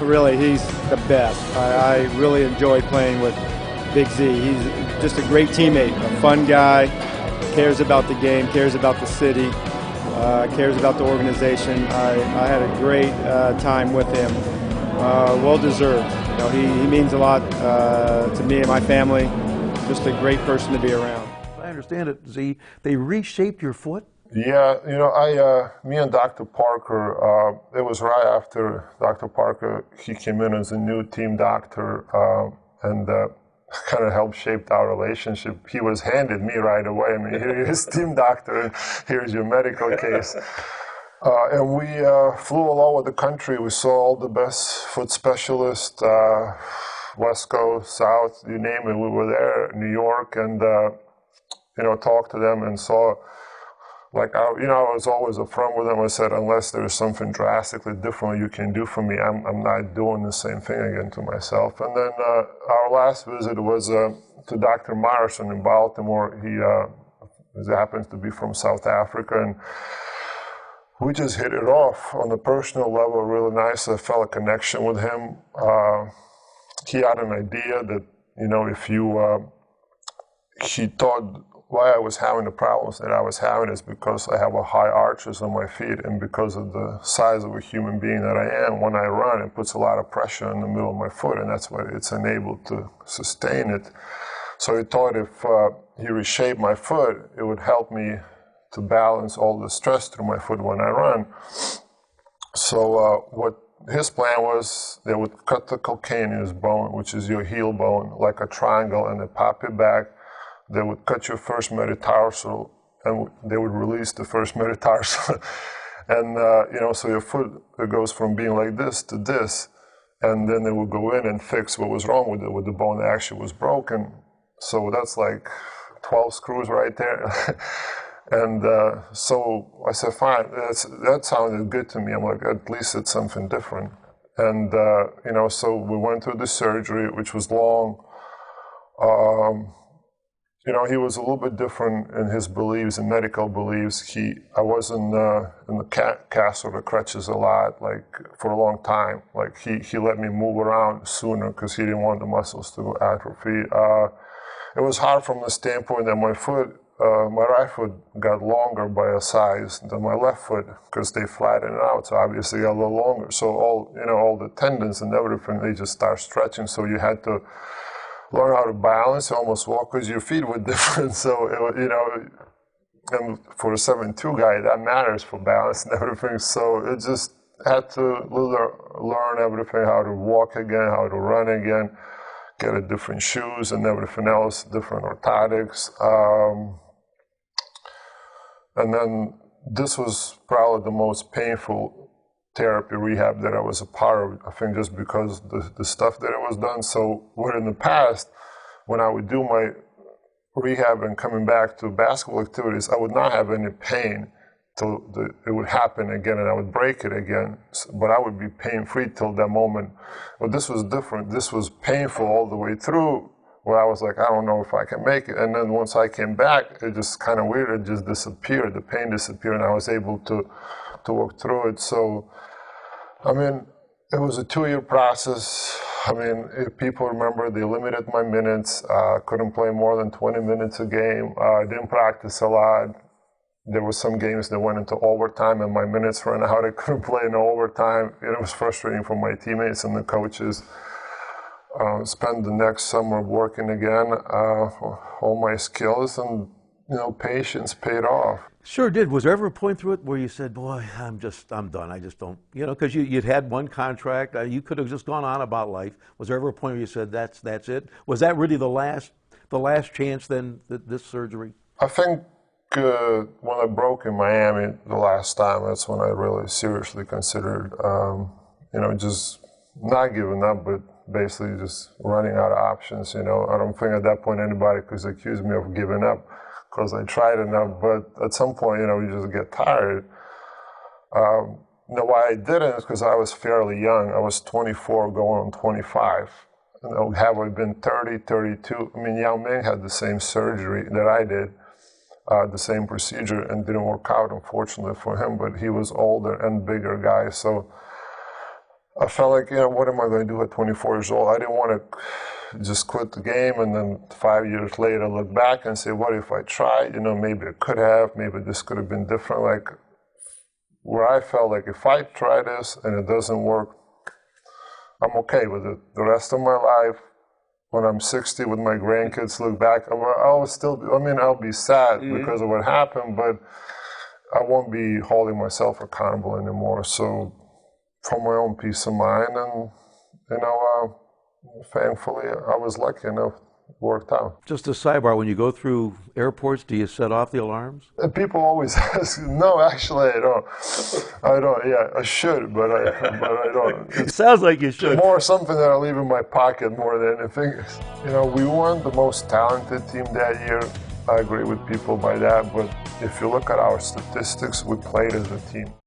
really, he's the best. I really enjoy playing with Big Z. He's just a great teammate, a fun guy, cares about the game, cares about the city, cares about the organization. I had a great time with him. Well deserved. You know, he means a lot to me and my family. Just a great person to be around. I understand it, Z. They reshaped your foot? Yeah, you know, me and Dr. Parker, it was right after Dr. Parker, he came in as a new team doctor and kind of helped shape our relationship. He was handed me right away. I mean, here's team doctor, and here's your medical case. And we flew all over the country. We saw all the best foot specialists, West Coast, South, you name it. We were there, New York, and, you know, talked to them and saw, like, you know, I was always upfront with them. I said, unless there's something drastically different you can do for me, I'm not doing the same thing again to myself. And then our last visit was to Dr. Morrison in Baltimore. He happens to be from South Africa, and we just hit it off on a personal level really nice. I felt a connection with him. He had an idea that, you know, he thought why I was having the problems that I was having is because I have a high arches on my feet, and because of the size of a human being that I am, when I run, it puts a lot of pressure in the middle of my foot, and that's why it's unable to sustain it. So he thought if he reshaped my foot, it would help me to balance all the stress through my foot when I run. So what his plan was, they would cut the calcaneus bone, which is your heel bone, like a triangle, and they pop it back. They would cut your first metatarsal, and they would release the first metatarsal. And, you know, so your foot, it goes from being like this to this. And then they would go in and fix what was wrong with it, with the bone that actually was broken. So that's like 12 screws right there. And so I said, fine, that sounded good to me. I'm like, at least it's something different. And, you know, so we went through the surgery, which was long. You know, he was a little bit different in his beliefs and medical beliefs. I was in the cast or the crutches a lot, like for a long time. Like he let me move around sooner because he didn't want the muscles to atrophy. It was hard from the standpoint that my right foot got longer by a size than my left foot because they flattened out, so obviously a little longer. So all the tendons and everything, they just start stretching. So you had to learn how to balance, almost walk because your feet were different. So, you know, and for a 7'2" guy, that matters for balance and everything. So it just had to learn everything, how to walk again, how to run again, get a different shoes and everything else, different orthotics. And then this was probably the most painful therapy rehab that I was a part of, I think just because the stuff that it was done. So where in the past, when I would do my rehab and coming back to basketball activities, I would not have any pain till it would happen again and I would break it again. But I would be pain-free till that moment. But this was different. This was painful all the way through, where I was like, I don't know if I can make it. And then once I came back, it just kind of weird. It just disappeared. The pain disappeared, and I was able to work through it. So, I mean, it was a 2-year process. I mean, if people remember, they limited my minutes. Couldn't play more than 20 minutes a game. I didn't practice a lot. There were some games that went into overtime, and my minutes ran out. I couldn't play in overtime. It was frustrating for my teammates and the coaches. Spent the next summer working again, all my skills, and, you know, patience paid off. Sure did. Was there ever a point through it where you said, boy, I'm done. I just don't, you know, because you'd had one contract. You could have just gone on about life. Was there ever a point where you said, that's it? Was that really the last chance then, this surgery? I think when I broke in Miami the last time, that's when I really seriously considered, you know, just not giving up, but basically just running out of options. You know, I don't think at that point anybody could accuse me of giving up, because I tried enough, but at some point, you know, you just get tired. You know, why I didn't is because I was fairly young. I was 24 going on 25. You know, have I been 30, 32? I mean, Yao Ming had the same surgery that I did, the same procedure, and didn't work out, unfortunately for him, but he was older and bigger guy. So I felt like, what am I going to do at 24 years old? I didn't want to just quit the game and then 5 years later look back and say, what if I tried? Maybe I could have, maybe this could have been different. Like, where I felt like if I try this and it doesn't work, I'm okay with it. The rest of my life, when I'm 60 with my grandkids, look back, I'll be sad because of what happened, but I won't be holding myself accountable anymore. So, for my own peace of mind, and thankfully I was lucky enough, it worked out. Just a sidebar, when you go through airports, do you set off the alarms? People always ask, no, actually I don't. Yeah, I should, but I don't. It sounds like you should. More something that I leave in my pocket more than anything. We weren't the most talented team that year. I agree with people by that, but if you look at our statistics, we played as a team.